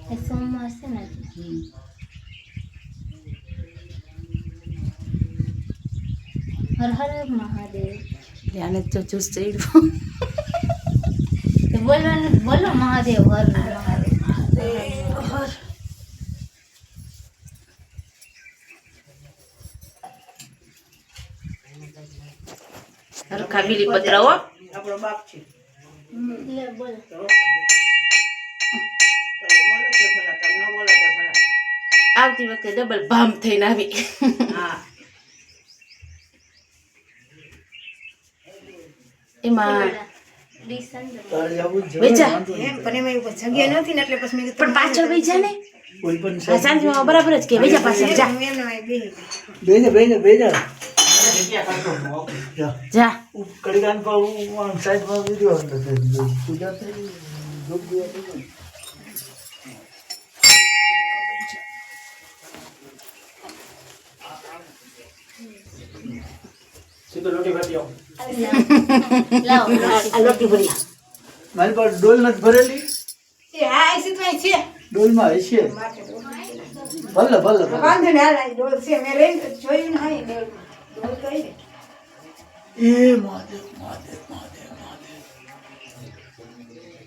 એ સોમવાર છે ને હર હર મહાદેવ ધ્યાન જ ચૂસ ચડ્યું તો બોલવાનું બોલો મહાદેવ હર મહાદેવ હર હરખા બીલી પત્ર હો આપણો બાપ છે લે બોલ તો બોલો તો ભલા કામ ન બોલો તો ભલા આવતી વખતે ડબલ ભામ થઈને આવી હા એમાં ડિસેમ્બર વેચા એમ પણ એમાં એવું જગ્યા નથી ને એટલે પછી મેં પણ પાછળ વેચા ને કોઈ પણ હા શાંતિમાં બરાબર જ કે વેચા પાછળ જા બેજા જા કડીગાન પર સાઈડમાં વિડિયો હતો પૂજા થઈ જોગ ગયા સીધો લોટી ભરી આવો લાવ આ લોટી ભરી મારી પાસે ડોલ નથી ભરેલી એ હા એ સીધવાય છે ડોલમાં હશે ભલે ભલે ભલે. વાંધો ને હાલ આ ડોલ છે મેં લઈને જોયું ને હા એ ડોલ કઈ ને એ મહાદેવ મહાદેવ મહાદેવ